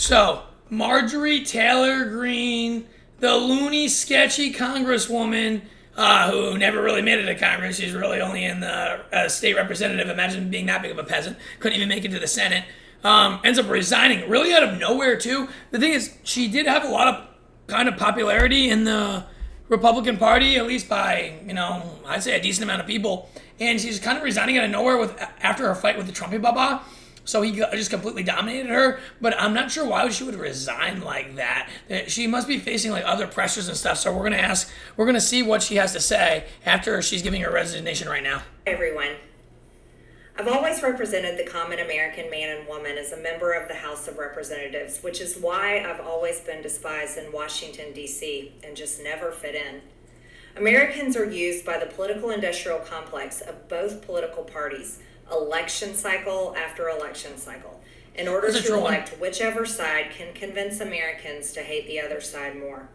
So, Marjorie Taylor Greene, the loony, sketchy congresswoman who never really made it to Congress. She's really only in the state representative. Imagine being that big of a peasant. Couldn't even make it to the Senate. Ends up resigning really out of nowhere, too. The thing is, she did have a lot of kind of popularity in the Republican Party, at least by, I'd say a decent amount of people. And she's kind of resigning out of nowhere after her fight with the Trumpy Baba. So he just completely dominated her, but I'm not sure why she would resign like that. She must be facing like other pressures and stuff. So we're gonna see what she has to say after she's giving her resignation right now. Hey everyone. I've always represented the common American man and woman as a member of the House of Representatives, which is why I've always been despised in Washington, D.C. and just never fit in. Americans are used by the political industrial complex of both political parties, election cycle after election cycle, in order to elect whichever side can convince Americans to hate the other side more.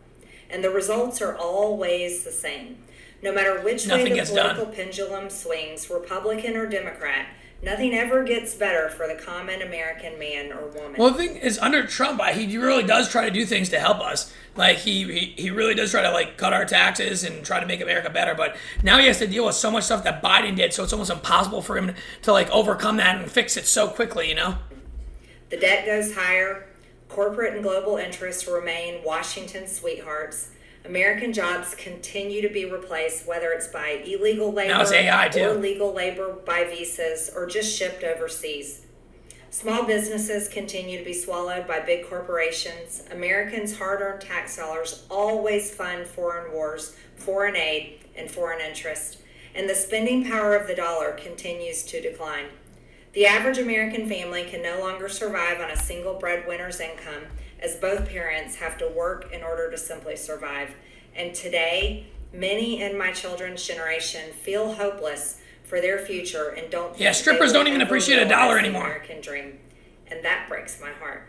And the results are always the same. No matter which way the political pendulum swings, Republican or Democrat, nothing ever gets better for the common American man or woman. Well, the thing is, under Trump, he really does try to do things to help us. Like, he really does try to, cut our taxes and try to make America better. But now he has to deal with so much stuff that Biden did, so it's almost impossible for him to overcome that and fix it so quickly, The debt goes higher. Corporate and global interests remain Washington's sweethearts. American jobs continue to be replaced, whether it's by illegal labor now it's AI too. Or legal labor by visas or just shipped overseas. Small businesses continue to be swallowed by big corporations. Americans' hard-earned tax dollars always fund foreign wars, foreign aid, and foreign interest. And the spending power of the dollar continues to decline. The average American family can no longer survive on a single breadwinner's income, as both parents have to work in order to simply survive. And today, many in my children's generation feel hopeless for their future and don't think strippers don't even appreciate $1 anymore. American dream. And that breaks my heart.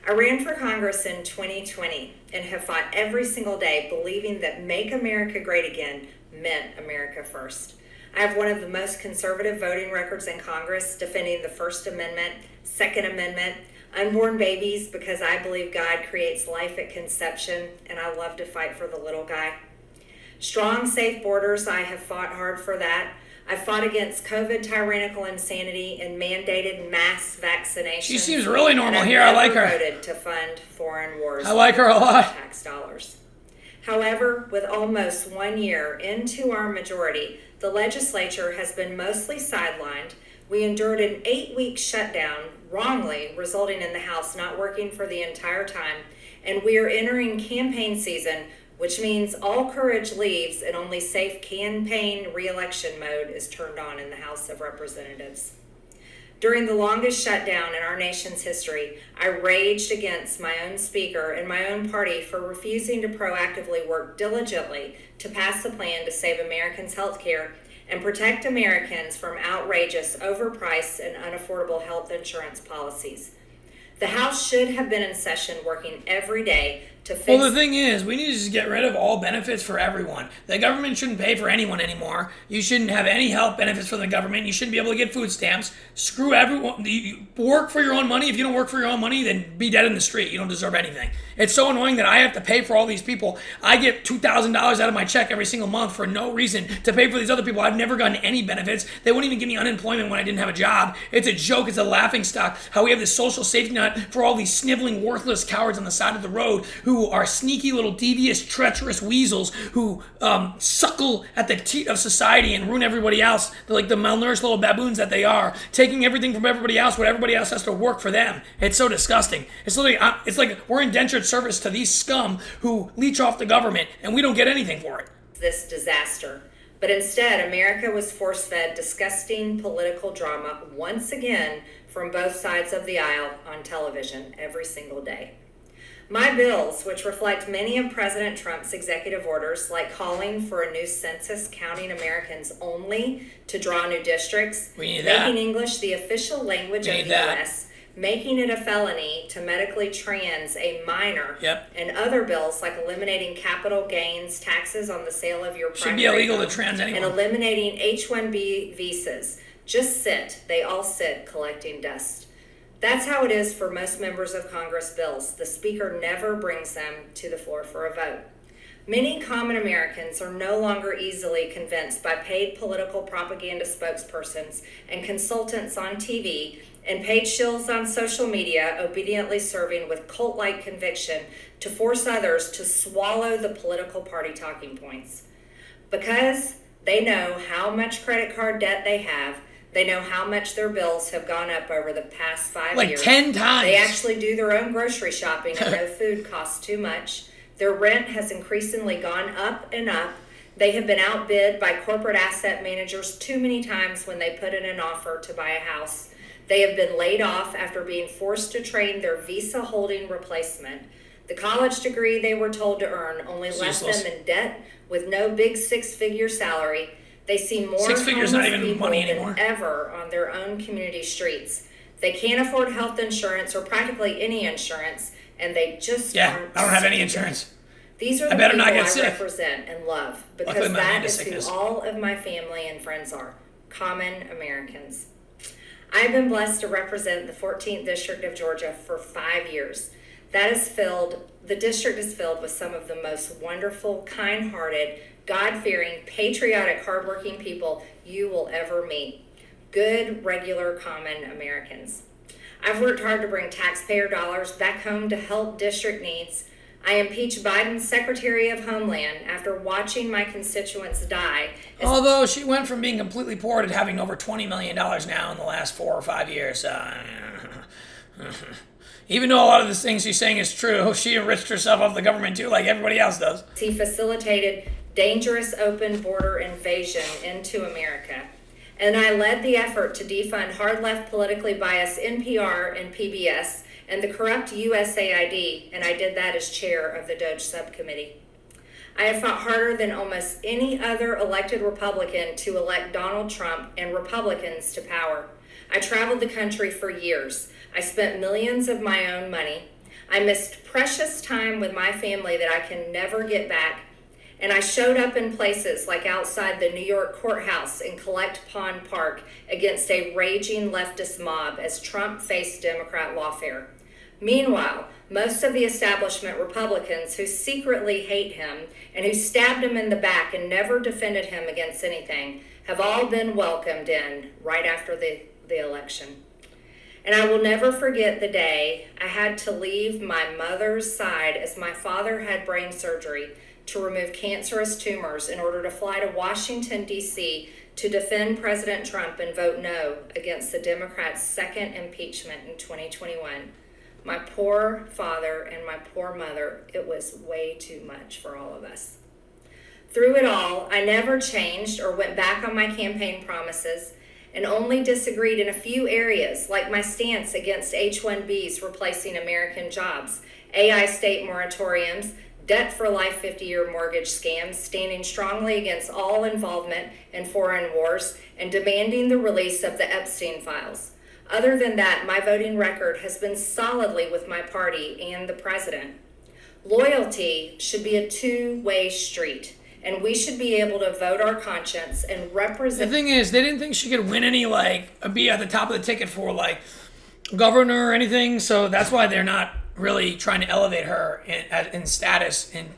I ran for Congress in 2020 and have fought every single day believing that Make America Great Again meant America first. I have one of the most conservative voting records in Congress, defending the First Amendment, Second Amendment, unborn babies, because I believe God creates life at conception, and I love to fight for the little guy. Strong, safe borders, I have fought hard for that. I've fought against COVID tyrannical insanity and mandated mass vaccinations. She seems really normal here. I like her. Voted to fund foreign wars. I like her a lot. Tax dollars. However, with almost 1 year into our majority, the legislature has been mostly sidelined. We endured an 8-week shutdown, wrongly, resulting in the House not working for the entire time. And we are entering campaign season, which means all courage leaves and only safe campaign re-election mode is turned on in the House of Representatives. During the longest shutdown in our nation's history, I raged against my own speaker and my own party for refusing to proactively work diligently to pass a plan to save Americans' health care and protect Americans from outrageous, overpriced, and unaffordable health insurance policies. The House should have been in session working every day to fix... Well, the thing is, we need to just get rid of all benefits for everyone. The government shouldn't pay for anyone anymore. You shouldn't have any health benefits for the government. You shouldn't be able to get food stamps. Screw everyone. You work for your own money. If you don't work for your own money, then be dead in the street. You don't deserve anything. It's so annoying that I have to pay for all these people. I get $2,000 out of my check every single month for no reason to pay for these other people. I've never gotten any benefits. They wouldn't even give me unemployment when I didn't have a job. It's a joke. It's a laughingstock how we have this social safety net for all these sniveling, worthless cowards on the side of the road who are sneaky little devious, treacherous weasels who suckle at the teat of society and ruin everybody else. They're like the malnourished little baboons that they are, taking everything from everybody else when everybody else has to work for them. It's so disgusting. It's literally, it's like we're indentured service to these scum who leech off the government and we don't get anything for it. This disaster. But instead, America was force-fed disgusting political drama once again from both sides of the aisle on television every single day. My bills, which reflect many of President Trump's executive orders, like calling for a new census counting Americans only to draw new districts, making English the official language of the U.S., making it a felony to medically trans a minor, and other bills like eliminating capital gains taxes on the sale of your primary should be illegal to trans anyone, and eliminating H-1B visas. Just sit. They all sit collecting dust. That's how it is for most members of Congress bills. The Speaker never brings them to the floor for a vote. Many common Americans are no longer easily convinced by paid political propaganda spokespersons and consultants on TV and paid shills on social media obediently serving with cult-like conviction to force others to swallow the political party talking points. Because they know how much credit card debt they have, they know how much their bills have gone up over the past 5 like years. 10 times. They actually do their own grocery shopping and no food costs too much. Their rent has increasingly gone up and up. They have been outbid by corporate asset managers too many times when they put in an offer to buy a house. They have been laid off after being forced to train their visa holding replacement. The college degree they were told to earn only left them in debt with no big six-figure salary. They see more Six figures not even people money than anymore. ever on their own community streets. They can't afford health insurance or practically any insurance, and they just aren't I don't have any stupid. insurance. These are the I better people not get I sick. represent and love, because Luckily, my that Amanda's is sickness. who all of my family and friends are, common Americans. I have been blessed to represent the 14th District of Georgia for 5 years. The district is filled with some of the most wonderful, kind-hearted, God-fearing, patriotic, hardworking people you will ever meet. Good, regular, common Americans. I've worked hard to bring taxpayer dollars back home to help district needs. I impeached Biden's Secretary of Homeland after watching my constituents die. Although she went from being completely poor to having over $20 million now in the last 4 or 5 years. Even though a lot of the things she's saying is true, she enriched herself off the government too, like everybody else does. He facilitated dangerous open border invasion into America. And I led the effort to defund hard-left politically biased NPR and PBS and the corrupt USAID, and I did that as chair of the DOJ subcommittee. I have fought harder than almost any other elected Republican to elect Donald Trump and Republicans to power. I traveled the country for years. I spent millions of my own money. I missed precious time with my family that I can never get back. And I showed up in places like outside the New York courthouse in Collect Pond Park against a raging leftist mob as Trump faced Democrat lawfare. Meanwhile, most of the establishment Republicans who secretly hate him and who stabbed him in the back and never defended him against anything have all been welcomed in right after the election. And I will never forget the day I had to leave my mother's side as my father had brain surgery to remove cancerous tumors in order to fly to Washington, D.C. to defend President Trump and vote no against the Democrats' second impeachment in 2021. My poor father and my poor mother, it was way too much for all of us. Through it all, I never changed or went back on my campaign promises and only disagreed in a few areas, like my stance against H-1Bs replacing American jobs, AI state moratoriums, debt for life 50-year mortgage scams, standing strongly against all involvement in foreign wars, and demanding the release of the Epstein files. Other than that, my voting record has been solidly with my party and the president. Loyalty should be a two-way street, and we should be able to vote our conscience and represent. The thing is, they didn't think she could win any, be at the top of the ticket for, governor or anything, so that's why they're not really trying to elevate her in status and,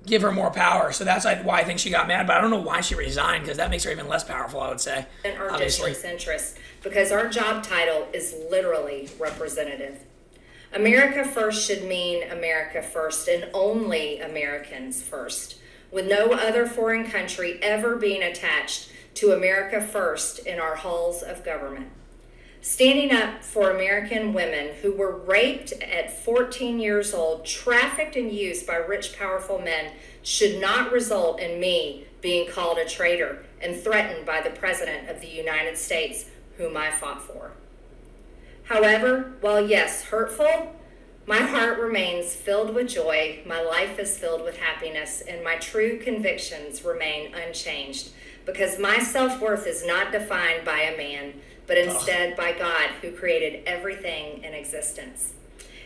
give her more power. So that's why I think she got mad, but I don't know why she resigned, because that makes her even less powerful, I would say. In our district's interest, because our job title is literally representative. America First should mean America First and only Americans first, with no other foreign country ever being attached to America First in our halls of government. Standing up for American women who were raped at 14 years old, trafficked and used by rich, powerful men should not result in me being called a traitor and threatened by the President of the United States, whom I fought for. However, while yes, hurtful, my heart remains filled with joy, my life is filled with happiness, and my true convictions remain unchanged, because my self-worth is not defined by a man, but instead by God, who created everything in existence.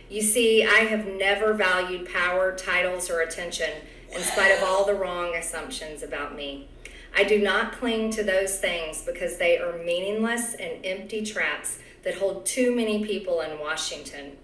You see, I have never valued power, titles, or attention, in spite of all the wrong assumptions about me. I do not cling to those things because they are meaningless and empty traps that hold too many people in Washington.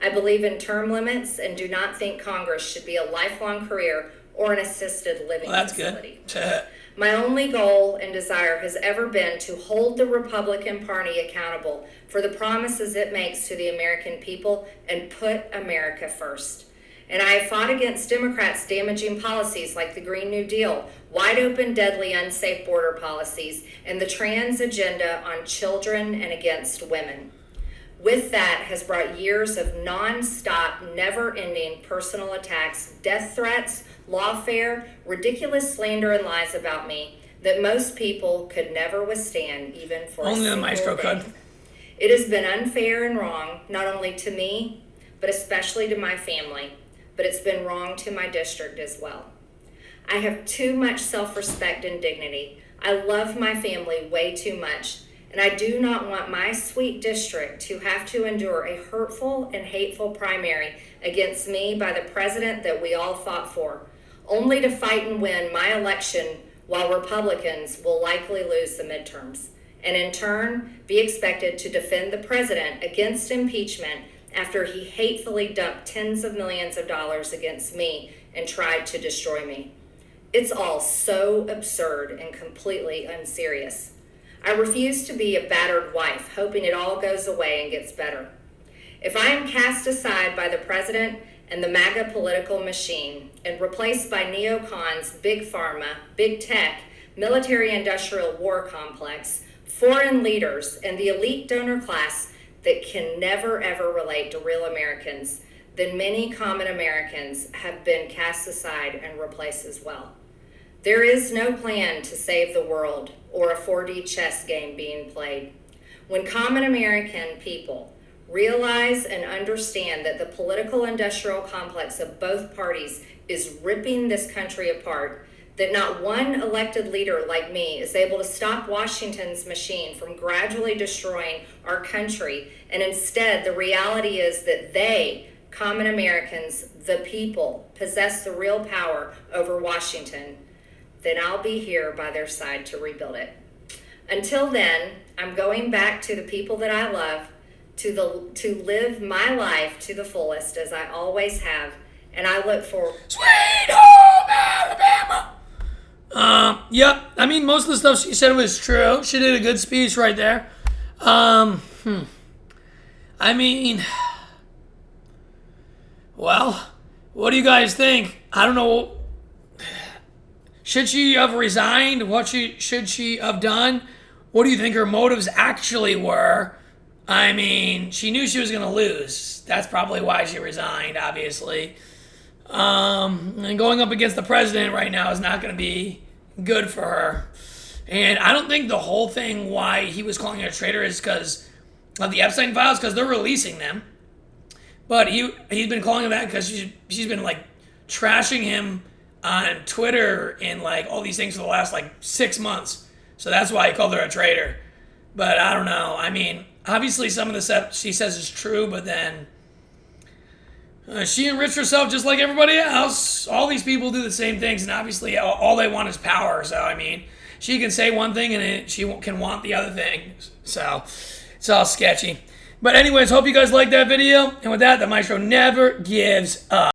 I believe in term limits and do not think Congress should be a lifelong career or an assisted living facility. Good. My only goal and desire has ever been to hold the Republican Party accountable for the promises it makes to the American people and put America first. And I have fought against Democrats' damaging policies like the Green New Deal, wide open, deadly, unsafe border policies, and the trans agenda on children and against women. With that has brought years of non-stop, never-ending personal attacks, death threats, lawfare, ridiculous slander and lies about me that most people could never withstand, even for only a the maestro day. could. It has been unfair and wrong, not only to me, but especially to my family. But it's been wrong to my district as well. I have too much self-respect and dignity. I love my family way too much, and I do not want my sweet district to have to endure a hurtful and hateful primary against me by the president that we all fought for, only to fight and win my election while Republicans will likely lose the midterms, and in turn be expected to defend the president against impeachment after he hatefully dumped tens of millions of dollars against me and tried to destroy me. It's all so absurd and completely unserious. I refuse to be a battered wife, hoping it all goes away and gets better. If I am cast aside by the president and the MAGA political machine and replaced by neocons, big pharma, big tech, military-industrial war complex, foreign leaders, and the elite donor class that can never ever relate to real Americans, then many common Americans have been cast aside and replaced as well. There is no plan to save the world or a 4D chess game being played. When common American people realize and understand that the political industrial complex of both parties is ripping this country apart, that not one elected leader like me is able to stop Washington's machine from gradually destroying our country, and instead the reality is that they, common Americans, the people, possess the real power over Washington, then I'll be here by their side to rebuild it. Until then, I'm going back to the people that I love, to live my life to the fullest as I always have, and I look forward. Sweet home Alabama. Yep. I mean, most of the stuff she said was true. She did a good speech right there. I mean, well, what do you guys think? I don't know. Should she have resigned? What should she have done? What do you think her motives actually were? I mean, she knew she was going to lose. That's probably why she resigned, obviously. And going up against the president right now is not going to be good for her. And I don't think the whole thing why he was calling her a traitor is because of the Epstein files, because they're releasing them. But he's been calling her that because she's been like trashing him on Twitter and like all these things for the last like 6 months. So that's why he called her a traitor. But I don't know. I mean, obviously some of the stuff she says is true, but then she enriched herself just like everybody else. All these people do the same things, and obviously all they want is power. So, I mean, she can say one thing and she can want the other thing. So, it's all sketchy. But anyways, hope you guys liked that video. And with that, the Maestro never gives up.